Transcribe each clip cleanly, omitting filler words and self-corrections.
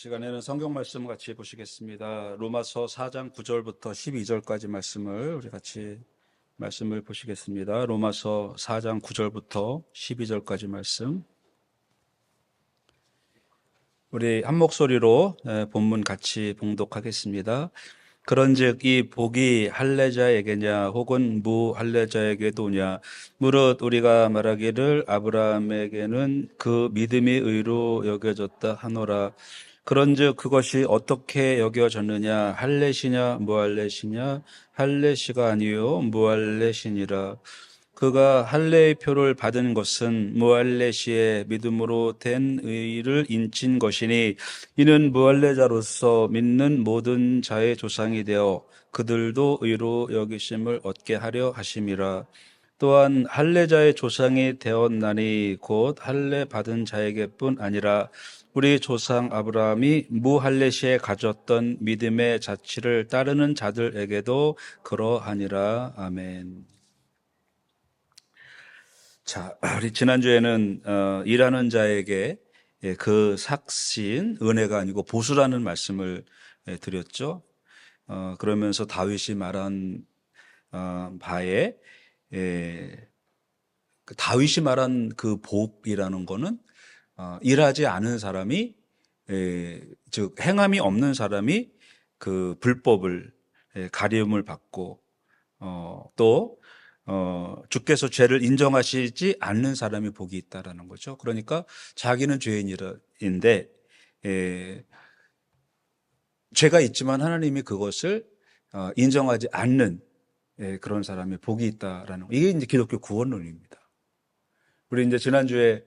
시간에는 성경 말씀 같이 보시겠습니다. 로마서 4장 9절부터 12절까지 말씀을 우리 같이 말씀을 보시겠습니다. 로마서 4장 9절부터 12절까지 말씀. 우리 한 목소리로 본문 같이 봉독하겠습니다. 그런즉 이 복이 할례자에게냐 혹은 무할례자에게도냐 무릇 우리가 말하기를 아브라함에게는 그 믿음이 의로 여겨졌다 하노라. 그런즉 그것이 어떻게 여겨졌느냐 할례시냐 무할례시냐 할례시가 아니요 무할례시니라. 그가 할례의 표를 받은 것은 무할례시의 믿음으로 된 의를 인친 것이니 이는 무할례자로서 믿는 모든 자의 조상이 되어 그들도 의로 여기심을 얻게 하려 하심이라. 또한 할례자의 조상이 되었나니 곧 할례 받은 자에게뿐 아니라 우리 조상 아브라함이 무할례시에 가졌던 믿음의 자취를 따르는 자들에게도 그러하니라. 아멘. 자, 우리 지난주에는 일하는 자에게 그 삭신, 은혜가 아니고 보수라는 말씀을 드렸죠. 그러면서 다윗이 말한 바에 다윗이 말한 그 복이라는 거는 일하지 않은 사람이 즉 행함이 없는 사람이 그 불법을 가리움을 받고 또 주께서 죄를 인정하시지 않는 사람이 복이 있다라는 거죠. 그러니까 자기는 죄인인데 죄가 있지만 하나님이 그것을 인정하지 않는 그런 사람이 복이 있다라는 거. 이게 이제 기독교 구원론입니다. 우리 이제 지난주에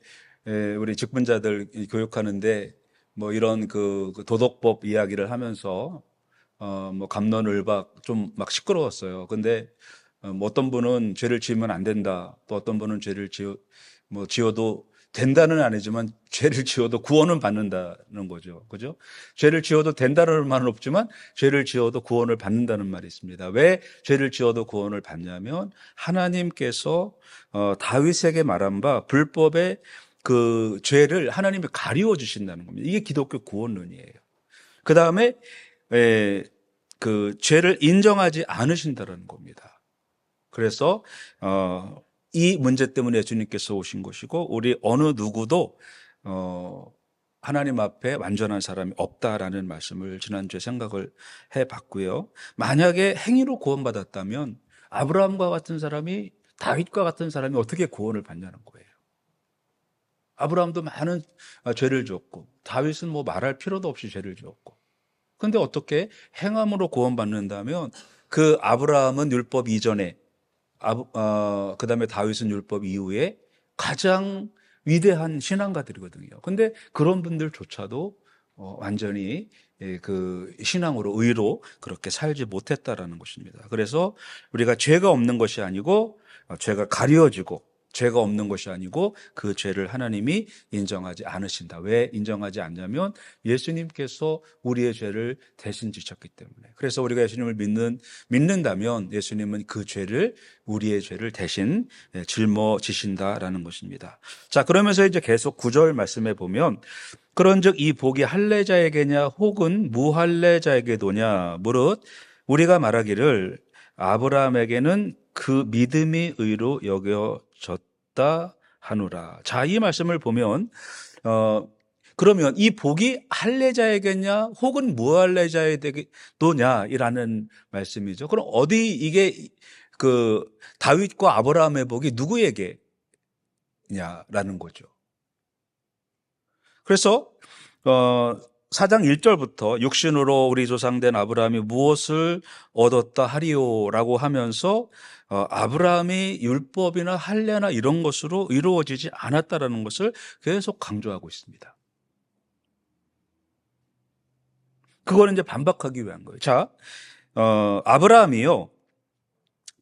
우리 직분자들 교육하는데 뭐 이런 그 도덕법 이야기를 하면서 뭐 갑론을박 좀 막 시끄러웠어요. 근데 뭐 어떤 분은 죄를 지으면 안 된다. 또 어떤 분은 죄를 지어도 된다는 아니지만 죄를 지어도 구원은 받는다는 거죠. 그죠? 죄를 지어도 된다는 말은 없지만 죄를 지어도 구원을 받는다는 말이 있습니다. 왜 죄를 지어도 구원을 받냐면 하나님께서 다윗에게 말한 바 불법의 그 죄를 하나님이 가리워 주신다는 겁니다. 이게 기독교 구원론이에요. 그 다음에 그 죄를 인정하지 않으신다는 겁니다. 그래서 이 문제 때문에 예수님께서 오신 것이고 우리 어느 누구도 하나님 앞에 완전한 사람이 없다라는 말씀을 지난주에 생각을 해봤고요. 만약에 행위로 구원받았다면 아브라함과 같은 사람이 다윗과 같은 사람이 어떻게 구원을 받냐는 거예요. 아브라함도 많은 죄를 지었고 다윗은 뭐 말할 필요도 없이 죄를 지었고 그런데 어떻게 행함으로 구원받는다면 그 아브라함은 율법 이전에 그 다음에 다윗은 율법 이후에 가장 위대한 신앙가들이거든요. 근데 그런 분들조차도 완전히 그 신앙으로 의로 그렇게 살지 못했다라는 것입니다. 그래서 우리가 죄가 없는 것이 아니고 죄가 가려지고 죄가 없는 것이 아니고 그 죄를 하나님이 인정하지 않으신다. 왜 인정하지 않냐면 예수님께서 우리의 죄를 대신 지셨기 때문에. 그래서 우리가 예수님을 믿는다면 예수님은 그 죄를 우리의 죄를 대신 짊어지신다라는 것입니다. 자, 그러면서 이제 계속 9절 말씀해 보면 그런즉 이 복이 할례자에게냐 혹은 무할례자에게도냐 무릇 우리가 말하기를 아브라함에게는 그 믿음이 의로 여겨졌다 하노라. 자, 이 말씀을 보면 그러면 이 복이 할례자에게냐 혹은 무할례자에게도냐 이라는 말씀이죠. 그럼 어디 이게 그 다윗과 아브라함의 복이 누구에게냐라는 거죠. 그래서 4장 1절부터 육신으로 우리 조상된 아브라함이 무엇을 얻었다 하리오라고 하면서 아브라함이 율법이나 할례나 이런 것으로 이루어지지 않았다라는 것을 계속 강조하고 있습니다. 그거는 이제 반박하기 위한 거예요. 자, 아브라함이요.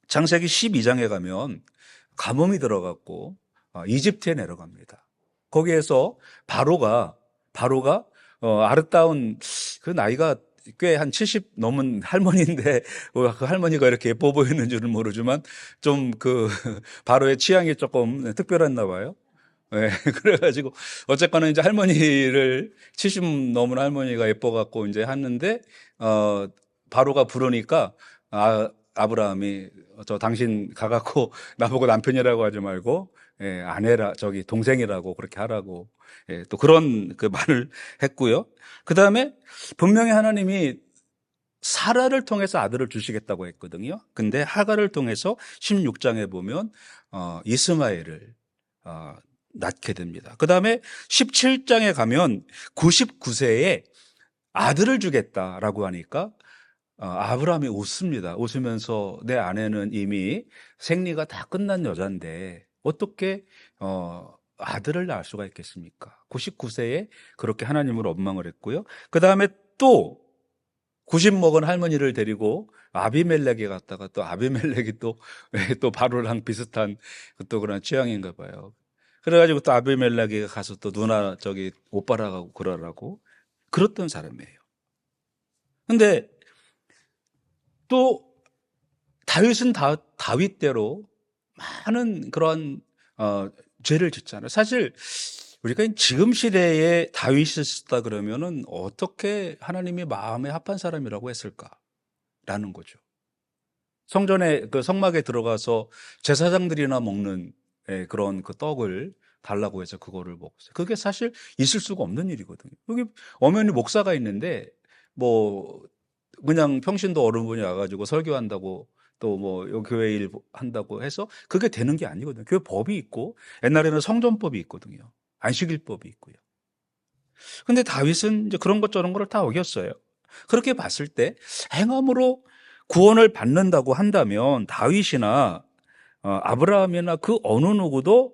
창세기 12장에 가면 가뭄이 들어갔고 이집트에 내려갑니다. 거기에서 바로가 아름다운 그 나이가 꽤 한 70 넘은 할머니인데 그 할머니가 이렇게 예뻐 보이는 줄은 모르지만 좀 그 바로의 취향이 조금 특별했나 봐요. 예, 그래가지고 어쨌거나 이제 할머니를 70 넘은 할머니가 예뻐갖고 이제 하는데 바로가 부르니까 아브라함이 저 당신 가갖고 나보고 남편이라고 하지 말고 아내라 저기 동생이라고 그렇게 하라고 또 그런 그 말을 했고요. 그 다음에 분명히 하나님이 사라를 통해서 아들을 주시겠다고 했거든요. 근데 하갈을 통해서 16장에 보면 이스마엘을 낳게 됩니다. 그 다음에 17장에 가면 99세에 아들을 주겠다라고 하니까 아브라함이 웃습니다. 웃으면서 내 아내는 이미 생리가 다 끝난 여잔데 어떻게 아들을 낳을 수가 있겠습니까? 99세에 그렇게 하나님을 원망을 했고요. 그 다음에 또 90 먹은 할머니를 데리고 아비멜렉에 갔다가 또 아비멜렉이 또 바로랑 비슷한 또 그런 취향인가 봐요. 그래가지고 또 아비멜렉이 가서 또 누나 저기 오빠라고 그러라고 그랬던 사람이에요. 근데 또 다윗은 다윗대로 많은 그런 죄를 짓잖아요. 사실 우리가 지금 시대에 다윗이 있었다 그러면은 어떻게 하나님이 마음에 합한 사람이라고 했을까라는 거죠. 성전에 그 성막에 들어가서 제사장들이나 먹는 그런 그 떡을 달라고 해서 그거를 먹었어요. 그게 사실 있을 수가 없는 일이거든요. 여기 엄연히 목사가 있는데 뭐 그냥 평신도 어른분이 와가지고 설교한다고 또 뭐 교회 일 한다고 해서 그게 되는 게 아니거든요. 교회 법이 있고 옛날에는 성전법이 있거든요. 안식일법이 있고요. 근데 다윗은 이제 그런 것 저런 거를 다 어겼어요. 그렇게 봤을 때 행함으로 구원을 받는다고 한다면 다윗이나 아브라함이나 그 어느 누구도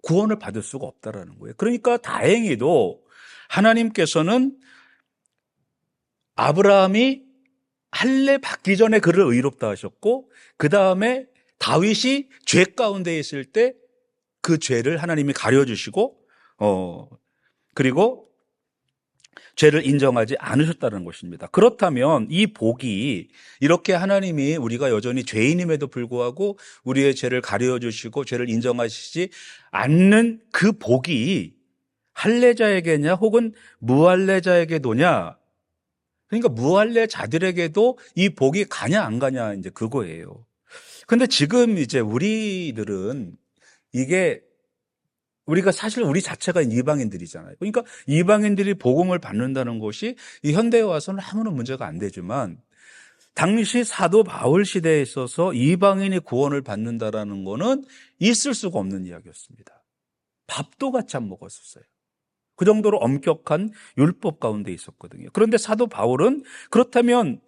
구원을 받을 수가 없다라는 거예요. 그러니까 다행히도 하나님께서는 아브라함이 할례 받기 전에 그를 의롭다 하셨고 그 다음에 다윗이 죄 가운데 있을 때 그 죄를 하나님이 가려주시고 그리고 죄를 인정하지 않으셨다는 것입니다. 그렇다면 이 복이 이렇게 하나님이 우리가 여전히 죄인임에도 불구하고 우리의 죄를 가려주시고 죄를 인정하시지 않는 그 복이 할례자에게냐 혹은 무할례자에게도냐, 그러니까 무할례자들에게도 이 복이 가냐 안 가냐 이제 그거예요. 근데 지금 이제 우리들은 이게 우리가 사실 우리 자체가 이방인들이잖아요. 그러니까 이방인들이 복음을 받는다는 것이 이 현대에 와서는 아무런 문제가 안 되지만 당시 사도 바울 시대에 있어서 이방인이 구원을 받는다라는 거는 있을 수가 없는 이야기였습니다. 밥도 같이 안 먹었었어요. 그 정도로 엄격한 율법 가운데 있었거든요. 그런데 사도 바울은 그렇다면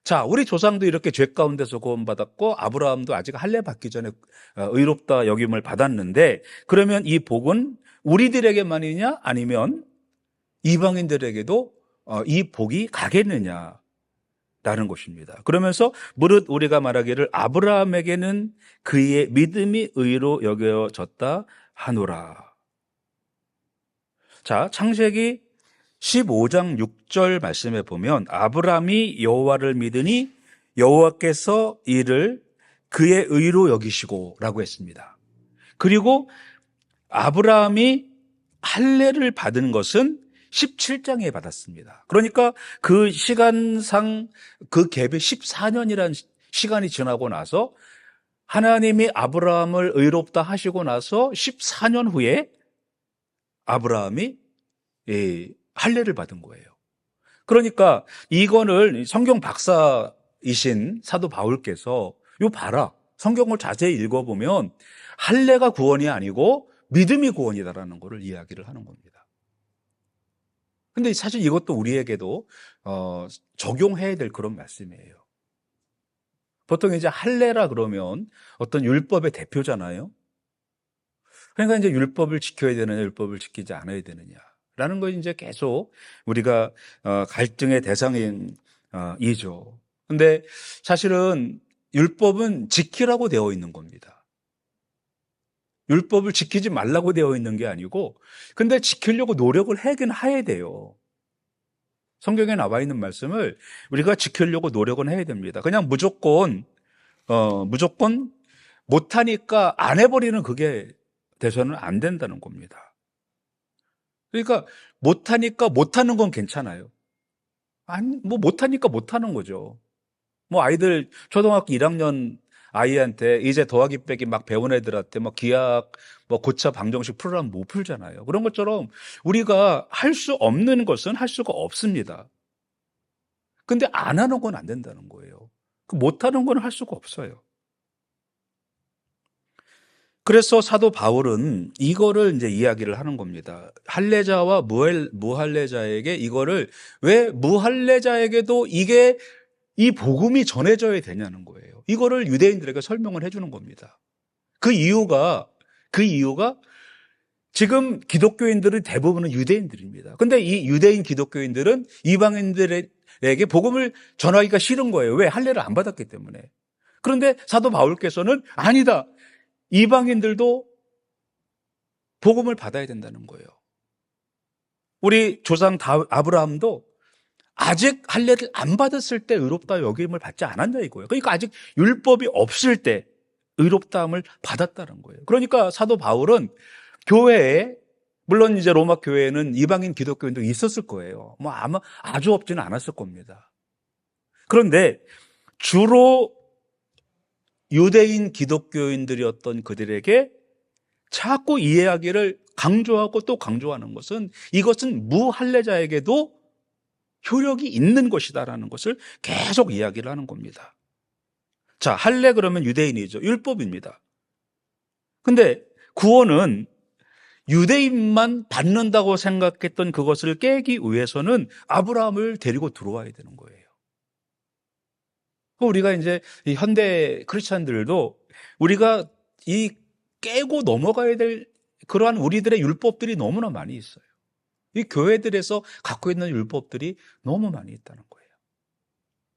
자, 우리 조상도 이렇게 죄 가운데서 구원받았고 아브라함도 아직 할례 받기 전에 의롭다 여김을 받았는데 그러면 이 복은 우리들에게만이냐 아니면 이방인들에게도 이 복이 가겠느냐라는 것입니다. 그러면서 무릇 우리가 말하기를 아브라함에게는 그의 믿음이 의로 여겨졌다 하노라. 자, 창세기 15장 6절 말씀에 보면 아브라함이 여호와를 믿으니 여호와께서 이를 그의 의로 여기시고 라고 했습니다. 그리고 아브라함이 할례를 받은 것은 17장에 받았습니다. 그러니까 그 시간상 그 갭이 14년이라는 시간이 지나고 나서 하나님이 아브라함을 의롭다 하시고 나서 14년 후에 아브라함이 할례를 받은 거예요. 그러니까 이거를 성경 박사이신 사도 바울께서 요 봐라, 성경을 자세히 읽어보면 할례가 구원이 아니고 믿음이 구원이다라는 것을 이야기를 하는 겁니다. 근데 사실 이것도 우리에게도 적용해야 될 그런 말씀이에요. 보통 이제 할례라 그러면 어떤 율법의 대표잖아요. 그러니까 이제 율법을 지켜야 되느냐, 율법을 지키지 않아야 되느냐. 라는 거 이제 계속 우리가 갈등의 대상이죠. 근데 사실은 율법은 지키라고 되어 있는 겁니다. 율법을 지키지 말라고 되어 있는 게 아니고, 근데 지키려고 노력을 하긴 해야 돼요. 성경에 나와 있는 말씀을 우리가 지키려고 노력은 해야 됩니다. 그냥 무조건 못하니까 안 해버리는 그게 돼서는 안 된다는 겁니다. 그러니까 못하니까 못하는 건 괜찮아요. 아니, 뭐 못하니까 못하는 거죠. 뭐 아이들 초등학교 1학년 아이한테 이제 더하기 빼기 막 배운 애들한테 뭐 기하 뭐 고차 방정식 풀으라면 못 풀잖아요. 그런 것처럼 우리가 할 수 없는 것은 할 수가 없습니다. 근데 안 하는 건 안 된다는 거예요. 못 하는 건 할 수가 없어요. 그래서 사도 바울은 이거를 이제 이야기를 하는 겁니다. 할례자와 무할례자에게 이거를 왜 무할례자에게도 이게 이 복음이 전해져야 되냐는 거예요. 이거를 유대인들에게 설명을 해주는 겁니다. 그 이유가 지금 기독교인들은 대부분은 유대인들입니다. 근데 이 유대인 기독교인들은 이방인들에게 복음을 전하기가 싫은 거예요. 왜? 할례를 안 받았기 때문에. 그런데 사도 바울께서는 아니다. 이방인들도 복음을 받아야 된다는 거예요. 우리 조상 아브라함도 아직 할례를 안 받았을 때 의롭다 여김을 받지 않았냐 이거예요. 그러니까 아직 율법이 없을 때 의롭다함을 받았다는 거예요. 그러니까 사도 바울은 교회에, 물론 이제 로마 교회에는 이방인 기독교인도 있었을 거예요. 뭐 아마 아주 없지는 않았을 겁니다. 그런데 주로 유대인 기독교인들이었던 그들에게 자꾸 이해하기를 강조하고 또 강조하는 것은 이것은 무할례자에게도 효력이 있는 것이다라는 것을 계속 이야기를 하는 겁니다. 자, 할례 그러면 유대인이죠. 율법입니다. 근데 구원은 유대인만 받는다고 생각했던 그것을 깨기 위해서는 아브라함을 데리고 들어와야 되는 거예요. 우리가 이제 이 현대 크리스찬들도 우리가 이 깨고 넘어가야 될 그러한 우리들의 율법들이 너무나 많이 있어요. 이 교회들에서 갖고 있는 율법들이 너무 많이 있다는 거예요.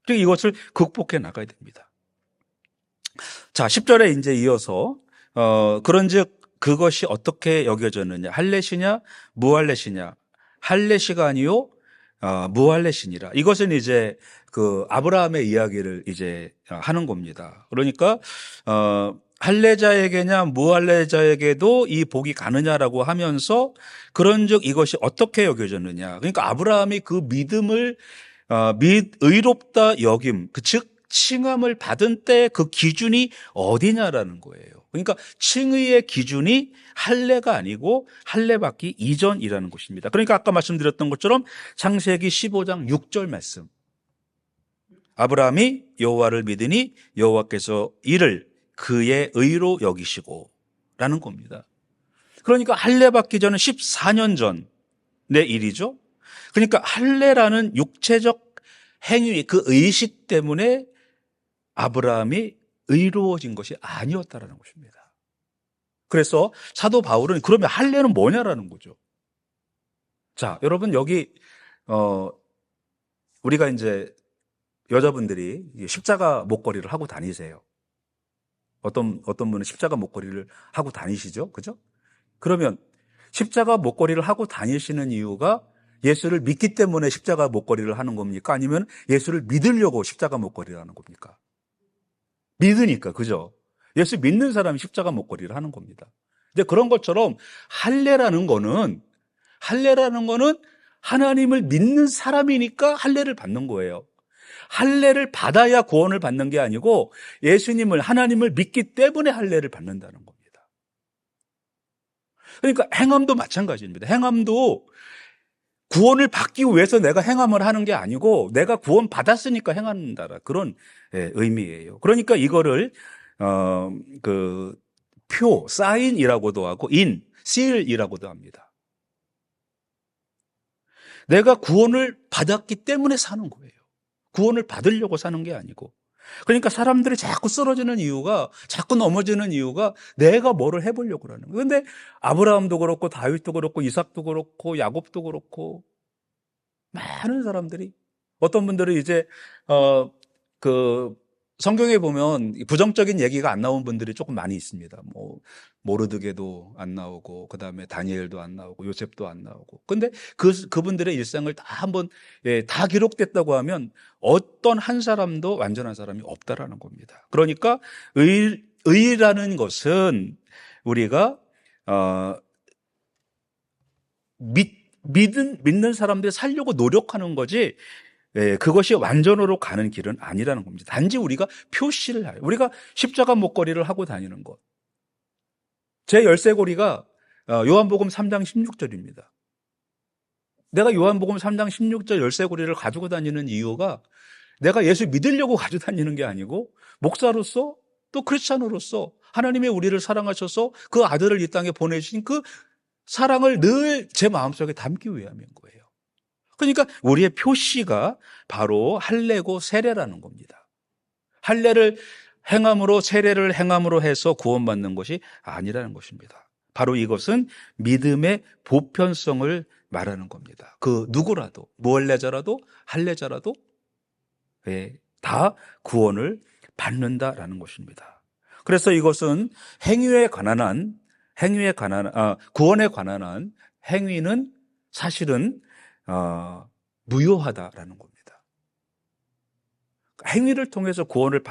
그리고 이것을 극복해 나가야 됩니다. 자, 10절에 이제 이어서 그런즉 그것이 어떻게 여겨졌느냐? 할례시냐 무할례시냐? 할례시가 아니요 무할례시니라. 이것은 이제 그 아브라함의 이야기를 이제 하는 겁니다. 그러니까 할례자에게냐 무할례자에게도 이 복이 가느냐라고 하면서 그런즉 이것이 어떻게 여겨졌느냐. 그러니까 아브라함이 그 믿음을 의롭다 여김, 즉 칭함을 받은 때 그 기준이 어디냐라는 거예요. 그러니까 칭의의 기준이 할례가 아니고 할례 받기 이전이라는 것입니다. 그러니까 아까 말씀드렸던 것처럼 창세기 15장 6절 말씀. 아브라함이 여호와를 믿으니 여호와께서 이를 그의 의로 여기시고 라는 겁니다. 그러니까 할례 받기 전은 14년 전의 일이죠. 그러니까 할례라는 육체적 행위, 그 의식 때문에 아브라함이 의로워진 것이 아니었다라는 것입니다. 그래서 사도 바울은 그러면 할례는 뭐냐라는 거죠. 자, 여러분 여기 우리가 이제 여자분들이 십자가 목걸이를 하고 다니세요. 어떤 분은 십자가 목걸이를 하고 다니시죠, 그죠? 그러면 십자가 목걸이를 하고 다니시는 이유가 예수를 믿기 때문에 십자가 목걸이를 하는 겁니까? 아니면 예수를 믿으려고 십자가 목걸이를 하는 겁니까? 믿으니까, 그죠? 예수 믿는 사람이 십자가 목걸이를 하는 겁니다. 이제 그런 것처럼 할례라는 거는 하나님을 믿는 사람이니까 할례를 받는 거예요. 할례를 받아야 구원을 받는 게 아니고 예수님을, 하나님을 믿기 때문에 할례를 받는다는 겁니다. 그러니까 행함도 마찬가지입니다. 행함도 구원을 받기 위해서 내가 행함을 하는 게 아니고 내가 구원 받았으니까 행한다라 그런 의미예요. 그러니까 이거를 그 표, 사인이라고도 하고 실이라고도 합니다. 내가 구원을 받았기 때문에 사는 거예요. 구원을 받으려고 사는 게 아니고. 그러니까 사람들이 자꾸 쓰러지는 이유가, 자꾸 넘어지는 이유가 내가 뭐를 해보려고 하는 거예요. 그런데 아브라함도 그렇고 다윗도 그렇고 이삭도 그렇고 야곱도 그렇고 많은 사람들이, 어떤 분들은 이제 그 성경에 보면 부정적인 얘기가 안 나온 분들이 조금 많이 있습니다. 뭐 모르드게도 안 나오고, 그 다음에 다니엘도 안 나오고, 요셉도 안 나오고. 근데 그분들의 일상을 다 한번 다 기록됐다고 하면 어떤 한 사람도 완전한 사람이 없다라는 겁니다. 그러니까 의라는 것은 우리가 어, 믿는 사람들이 살려고 노력하는 거지, 예, 그것이 완전으로 가는 길은 아니라는 겁니다. 단지 우리가 표시를 해요. 우리가 십자가 목걸이를 하고 다니는 것. 제 열쇠고리가 요한복음 3장 16절입니다. 내가 요한복음 3장 16절 열쇠고리를 가지고 다니는 이유가 내가 예수 믿으려고 가지고 다니는 게 아니고 목사로서 또 크리스찬으로서 하나님의 우리를 사랑하셔서 그 아들을 이 땅에 보내신 그 사랑을 늘 제 마음속에 담기 위함인 거예요. 그러니까 우리의 표시가 바로 할례고 세례라는 겁니다. 할례를 행함으로 세례를 행함으로 해서 구원받는 것이 아니라는 것입니다. 바로 이것은 믿음의 보편성을 말하는 겁니다. 그 누구라도 무할례자라도 할례자라도 다 구원을 받는다라는 것입니다. 그래서 이것은 구원에 관한 한 행위는 사실은 무효하다라는 겁니다. 행위를 통해서 구원을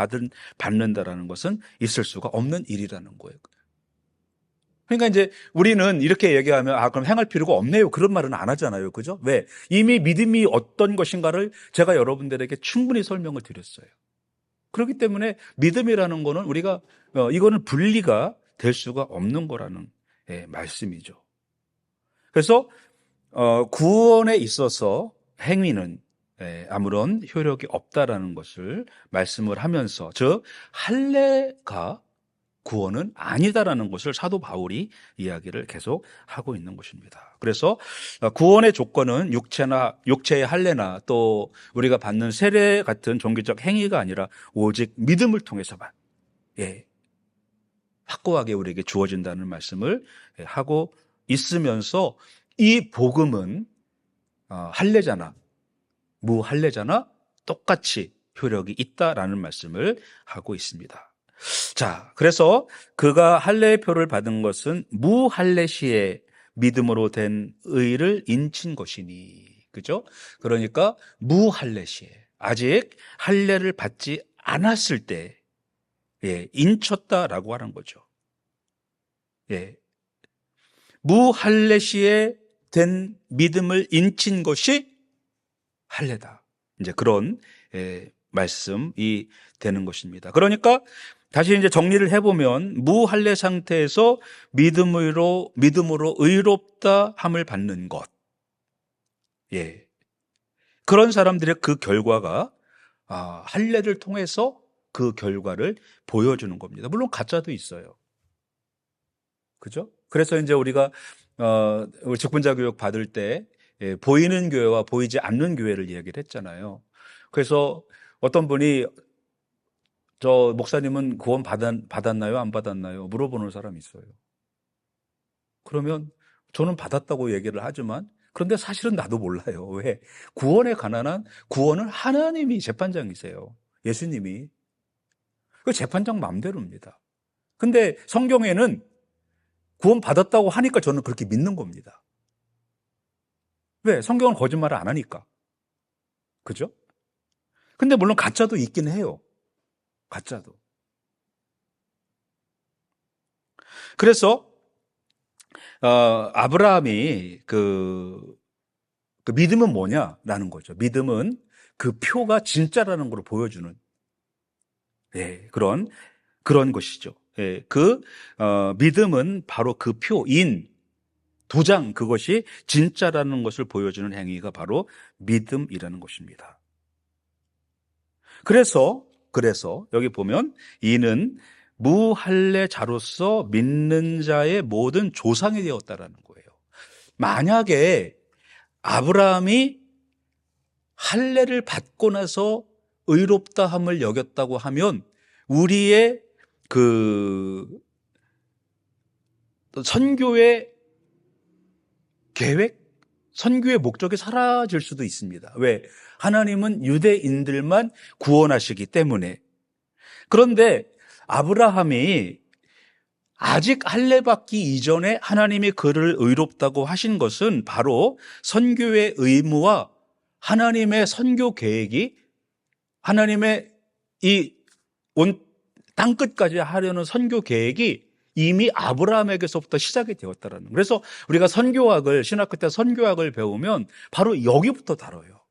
받는다라는 것은 있을 수가 없는 일이라는 거예요. 그러니까 이제 우리는 이렇게 얘기하면 그럼 행할 필요가 없네요. 그런 말은 안 하잖아요. 그죠? 왜? 이미 믿음이 어떤 것인가를 제가 여러분들에게 충분히 설명을 드렸어요. 그렇기 때문에 믿음이라는 거는 우리가 이거는 분리가 될 수가 없는 거라는 말씀이죠. 그래서 구원에 있어서 행위는 아무런 효력이 없다라는 것을 말씀을 하면서, 즉 할례가 구원은 아니다라는 것을 사도 바울이 이야기를 계속 하고 있는 것입니다. 그래서 구원의 조건은 육체의 할례나 또 우리가 받는 세례 같은 종교적 행위가 아니라 오직 믿음을 통해서만 확고하게 우리에게 주어진다는 말씀을 하고 있으면서, 이 복음은 할례자나 무할례자나 똑같이 효력이 있다라는 말씀을 하고 있습니다. 자, 그래서 그가 할례의 표를 받은 것은 무할례 시에 믿음으로 된 의를 인친 것이니, 그죠? 그러니까 무할례 시에 아직 할례를 받지 않았을 때 인쳤다라고 하는 거죠. 무할례 시에 된 믿음을 인친 것이 할례다. 이제 그런 말씀이 되는 것입니다. 그러니까 다시 이제 정리를 해보면 무할례 상태에서 믿음으로 의롭다 함을 받는 것. 그런 사람들의 그 결과가 할례를 통해서 그 결과를 보여주는 겁니다. 물론 가짜도 있어요. 그죠? 그래서 이제 우리가 우리 직분자 교육 받을 때 보이는 교회와 보이지 않는 교회를 이야기를 했잖아요. 그래서 어떤 분이 저 목사님은 구원 받았나요? 안 받았나요? 물어보는 사람이 있어요. 그러면 저는 받았다고 얘기를 하지만 그런데 사실은 나도 몰라요. 왜? 구원에 관한 한 구원은 하나님이 재판장이세요. 예수님이. 그 재판장 마음대로입니다. 근데 성경에는 구원 받았다고 하니까 저는 그렇게 믿는 겁니다. 왜? 성경은 거짓말을 안 하니까. 그죠? 근데 물론 가짜도 있긴 해요. 가짜도. 그래서 아브라함이 그 믿음은 뭐냐라는 거죠. 믿음은 그 표가 진짜라는 걸 보여주는 그런 것이죠. 믿음은 바로 그 표인 도장, 그것이 진짜라는 것을 보여주는 행위가 바로 믿음이라는 것입니다. 그래서 여기 보면 이는 무할례자로서 믿는 자의 모든 조상이 되었다라는 거예요. 만약에 아브라함이 할례를 받고 나서 의롭다함을 여겼다고 하면 우리의 그 선교의 계획, 선교의 목적이 사라질 수도 있습니다. 왜? 하나님은 유대인들만 구원하시기 때문에. 그런데 아브라함이 아직 할례 받기 이전에 하나님이 그를 의롭다고 하신 것은 바로 선교의 의무와 하나님의 선교 계획이, 하나님의 이 온 땅끝까지 하려는 선교 계획이 이미 아브라함에게서부터 시작이 되었다라는 거예요. 그래서 우리가 신학교 때 선교학을 배우면 바로 여기부터 다뤄요.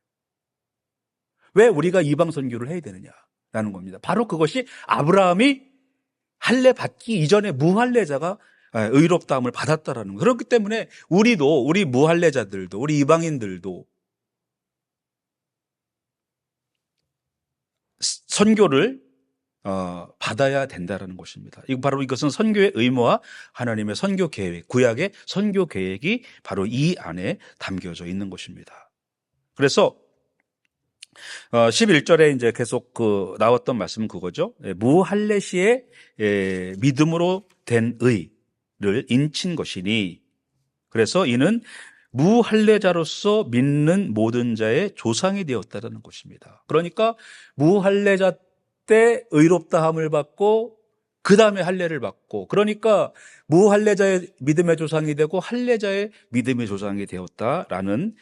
왜 우리가 이방 선교를 해야 되느냐라는 겁니다. 바로 그것이 아브라함이 할례 받기 이전에 무할례자가 의롭다함을 받았다라는 거예요. 그렇기 때문에 우리 무할례자들도, 우리 이방인들도 선교를 받아야 된다라는 것입니다. 바로 이것은 선교의 의무와 하나님의 선교 계획, 구약의 선교 계획이 바로 이 안에 담겨져 있는 것입니다. 그래서 11절에 이제 계속 나왔던 말씀은 그거죠. 무할례 시에 믿음으로 된 의를 인친 것이니, 그래서 이는 무할례자로서 믿는 모든 자의 조상이 되었다는 것입니다. 그러니까 무할례자 때 의롭다함을 받고 그 다음에 할례를 받고, 그러니까 무할례자의 믿음의 조상이 되고 할례자의 믿음의 조상이 되었다라는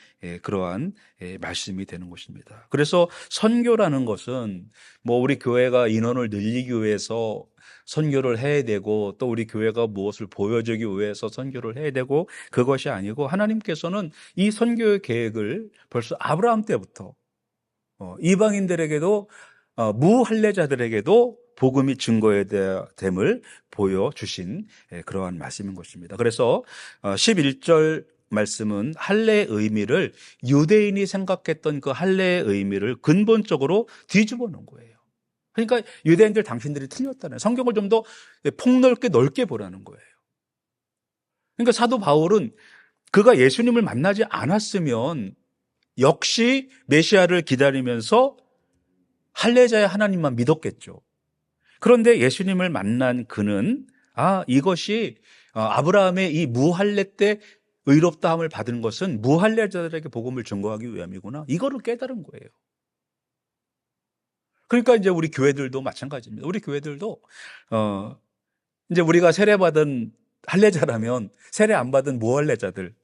그러한 말씀이 되는 것입니다. 그래서 선교라는 것은 뭐 우리 교회가 인원을 늘리기 위해서 선교를 해야 되고, 또 우리 교회가 무엇을 보여주기 위해서 선교를 해야 되고, 그것이 아니고 하나님께서는 이 선교의 계획을 벌써 아브라함 때부터 이방인들에게도 무할례자들에게도 복음이 증거됨을 보여주신 그러한 말씀인 것입니다. 그래서 11절 말씀은 할례의 의미를, 유대인이 생각했던 그 할례의 의미를 근본적으로 뒤집어 놓은 거예요. 그러니까 유대인들 당신들이 틀렸다는, 성경을 좀 더 폭넓게 넓게 보라는 거예요. 그러니까 사도 바울은 그가 예수님을 만나지 않았으면 역시 메시아를 기다리면서 할례자의 하나님만 믿었겠죠. 그런데 예수님을 만난 그는 이것이 아브라함의 이 무할례 때 의롭다함을 받은 것은 무할례자들에게 복음을 증거하기 위함이구나, 이거를 깨달은 거예요. 그러니까 이제 우리 교회들도 마찬가지입니다. 우리 교회들도 이제 우리가 세례받은 할례자라면 세례 안 받은 무할례자들,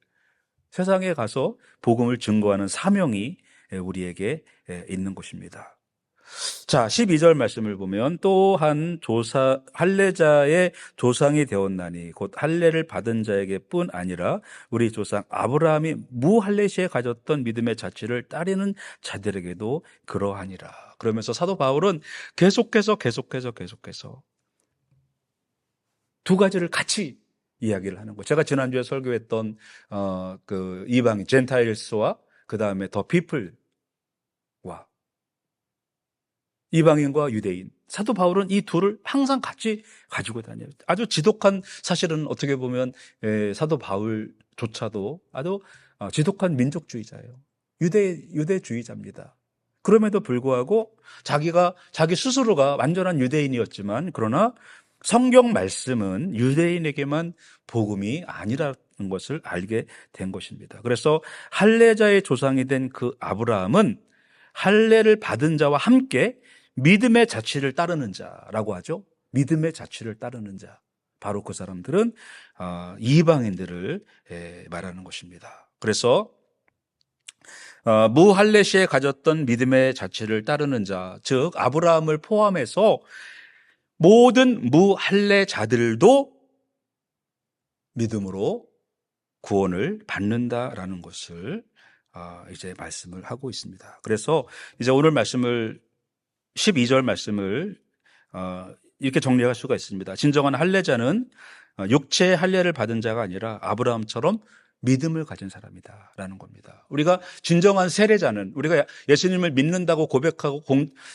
세상에 가서 복음을 증거하는 사명이 우리에게 있는 것입니다. 자, 12절 말씀을 보면 또한 할례자의 조상이 되었나니 곧 할례를 받은 자에게뿐 아니라 우리 조상 아브라함이 무할례 시에 가졌던 믿음의 자취를 따르는 자들에게도 그러하니라. 그러면서 사도 바울은 계속해서 두 가지를 같이 이야기를 하는 거예요. 제가 지난주에 설교했던 그 이방인 젠타일스와 그 다음에 더 피플과 이방인과 유대인, 사도 바울은 이 둘을 항상 같이 가지고 다녀요. 아주 지독한, 사실은 어떻게 보면 사도 바울조차도 아주 지독한 민족주의자예요. 유대주의자입니다. 그럼에도 불구하고 자기 스스로가 완전한 유대인이었지만, 그러나 성경 말씀은 유대인에게만 복음이 아니라는 것을 알게 된 것입니다. 그래서 할례자의 조상이 된 그 아브라함은 할례를 받은 자와 함께 믿음의 자취를 따르는 자라고 하죠. 믿음의 자취를 따르는 자, 바로 그 사람들은 이방인들을 말하는 것입니다. 그래서 무할례 시에 가졌던 믿음의 자취를 따르는 자, 즉 아브라함을 포함해서 모든 무할례자들도 믿음으로 구원을 받는다라는 것을 이제 말씀을 하고 있습니다. 그래서 이제 오늘 12절 말씀을 이렇게 정리할 수가 있습니다. 진정한 할례자는 육체의 할례를 받은 자가 아니라 아브라함처럼 믿음을 가진 사람이다라는 겁니다. 우리가 진정한 세례자는, 우리가 예수님을 믿는다고 고백하고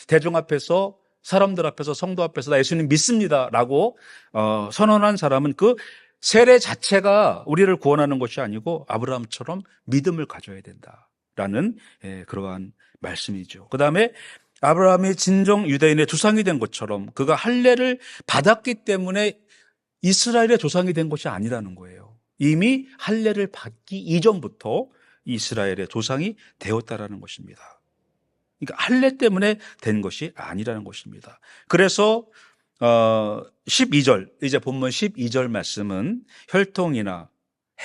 대중 앞에서, 사람들 앞에서, 성도 앞에서 나 예수님 믿습니다라고 선언한 사람은 그 세례 자체가 우리를 구원하는 것이 아니고 아브라함처럼 믿음을 가져야 된다라는 그러한 말씀이죠. 그 다음에 아브라함이 진정 유대인의 조상이 된 것처럼 그가 할례를 받았기 때문에 이스라엘의 조상이 된 것이 아니라는 거예요. 이미 할례를 받기 이전부터 이스라엘의 조상이 되었다라는 것입니다. 그러니까 할례 때문에 된 것이 아니라는 것입니다. 그래서 12절, 이제 본문 12절 말씀은 혈통이나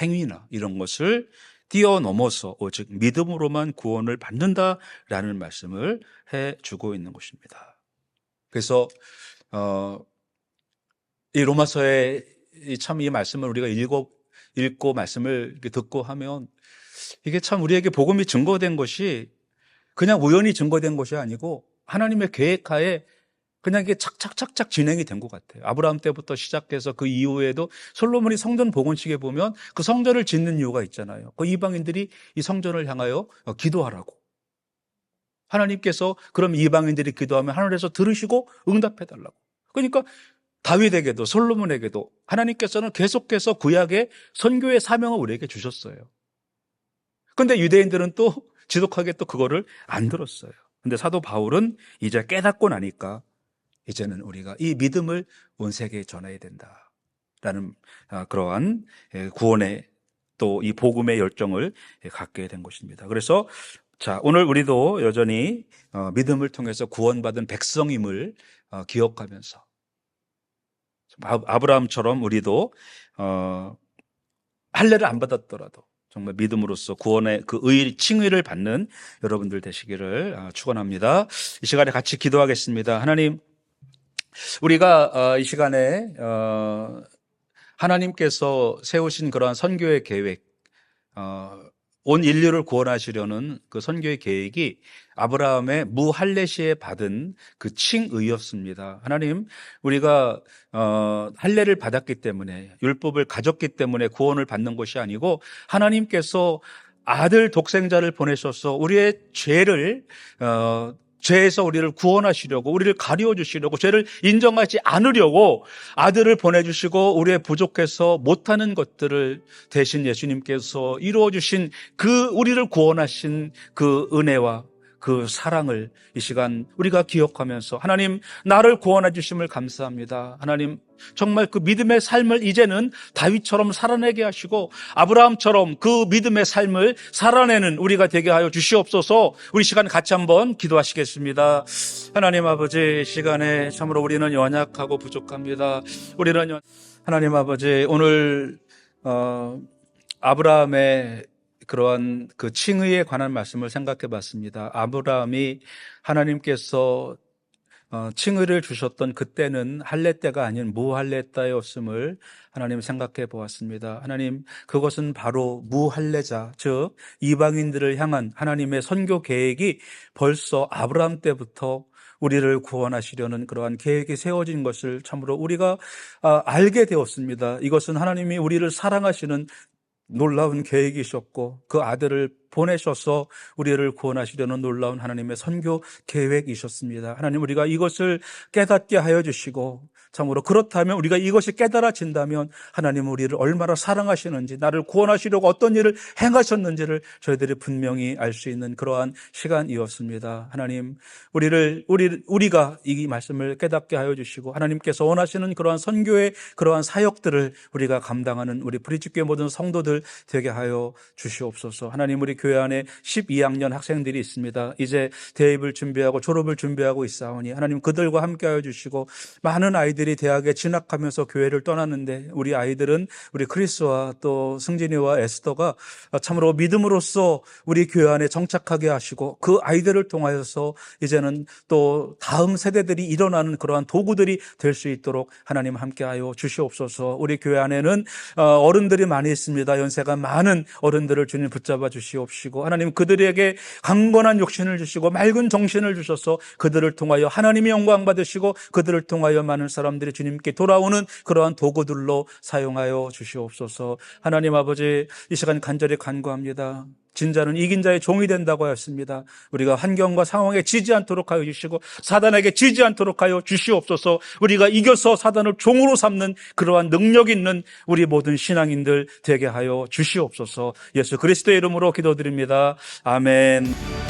행위나 이런 것을 뛰어넘어서 오직 믿음으로만 구원을 받는다라는 말씀을 해주고 있는 것입니다. 그래서 이 로마서의 참 이 말씀을 우리가 읽고 말씀을 이렇게 듣고 하면 이게 참 우리에게 복음이 증거된 것이 그냥 우연히 증거된 것이 아니고 하나님의 계획하에 그냥 이게 착착착착 진행이 된 것 같아요. 아브라함 때부터 시작해서 그 이후에도 솔로몬이 성전 복원식에 보면 그 성전을 짓는 이유가 있잖아요. 그 이방인들이 이 성전을 향하여 기도하라고. 하나님께서 그럼 이방인들이 기도하면 하늘에서 들으시고 응답해달라고. 그러니까 다윗에게도 솔로몬에게도 하나님께서는 계속해서 구약의 선교의 사명을 우리에게 주셨어요. 그런데 유대인들은 또 지독하게 또 그거를 안 들었어요. 근데 사도 바울은 이제 깨닫고 나니까 이제는 우리가 이 믿음을 온 세계에 전해야 된다라는 그러한 구원의 또 이 복음의 열정을 갖게 된 것입니다. 그래서 자, 오늘 우리도 여전히 믿음을 통해서 구원받은 백성임을 기억하면서 아브라함처럼 우리도 할례를 안 받았더라도 정말 믿음으로써 구원의 그 칭의를 받는 여러분들 되시기를 축원합니다. 이 시간에 같이 기도하겠습니다. 하나님, 우리가 이 시간에 하나님께서 세우신 그러한 선교의 계획, 온 인류를 구원하시려는 그 선교의 계획이 아브라함의 무할례 시에 받은 그 칭의였습니다. 하나님, 우리가 할례를 받았기 때문에, 율법을 가졌기 때문에 구원을 받는 것이 아니고 하나님께서 아들 독생자를 보내셔서 우리의 죄에서 우리를 구원하시려고, 우리를 가리워 주시려고, 죄를 인정하지 않으려고 아들을 보내주시고 우리의 부족해서 못하는 것들을 대신 예수님께서 이루어 주신 그 우리를 구원하신 그 은혜와 그 사랑을 이 시간 우리가 기억하면서 하나님, 나를 구원해 주심을 감사합니다. 하나님, 정말 그 믿음의 삶을 이제는 다윗처럼 살아내게 하시고 아브라함처럼 그 믿음의 삶을 살아내는 우리가 되게 하여 주시옵소서. 우리 시간 같이 한번 기도하시겠습니다. 하나님 아버지, 시간에 참으로 우리는 연약하고 부족합니다. 하나님 아버지, 오늘 아브라함의 그러한 그 칭의에 관한 말씀을 생각해 봤습니다. 아브라함이 하나님께서 칭의를 주셨던 그때는 할례 때가 아닌 무할례 때였음을 하나님 생각해 보았습니다. 하나님, 그것은 바로 무할례자, 즉 이방인들을 향한 하나님의 선교 계획이 벌써 아브라함 때부터 우리를 구원하시려는 그러한 계획이 세워진 것을 참으로 우리가 알게 되었습니다. 이것은 하나님이 우리를 사랑하시는 놀라운 계획이셨고 그 아들을 보내셔서 우리를 구원하시려는 놀라운 하나님의 선교 계획이셨습니다. 하나님, 우리가 이것을 깨닫게 하여 주시고 참으로 그렇다면 우리가 이것이 깨달아진다면 하나님은 우리를 얼마나 사랑하시는지, 나를 구원하시려고 어떤 일을 행하셨는지를 저희들이 분명히 알 수 있는 그러한 시간이었습니다. 하나님, 우리가 이 말씀을 깨닫게 하여 주시고 하나님께서 원하시는 그러한 선교의 그러한 사역들을 우리가 감당하는 우리 브릿지교회 모든 성도들 되게 하여 주시옵소서. 하나님, 우리 교회 안에 12학년 학생들이 있습니다. 이제 대입을 준비하고 졸업을 준비하고 있사오니 하나님, 그들과 함께 하여 주시고 많은 아이들이 대학에 진학하면서 교회를 떠났는데 우리 아이들은 우리 크리스와 또 승진이와 에스더가 참으로 믿음으로써 우리 교회 안에 정착하게 하시고 그 아이들을 통하여서 이제는 또 다음 세대들이 일어나는 그러한 도구들이 될 수 있도록 하나님 함께하여 주시옵소서. 우리 교회 안에는 어른들이 많이 있습니다. 연세가 많은 어른들을 주님 붙잡아 주시옵시고 하나님, 그들에게 강건한 육신을 주시고 맑은 정신을 주셔서 그들을 통하여 하나님의 영광 받으시고 그들을 통하여 많은 사람들이 주님께 돌아오는 그러한 도구들로 사용하여 주시옵소서. 하나님 아버지, 이 시간 간절히 간구합니다. 진자는 이긴 자의 종이 된다고 하였습니다. 우리가 환경과 상황에 지지 않도록 하여 주시고 사단에게 지지 않도록 하여 주시옵소서. 우리가 이겨서 사단을 종으로 삼는 그러한 능력 있는 우리 모든 신앙인들 되게 하여 주시옵소서. 예수 그리스도의 이름으로 기도드립니다. 아멘.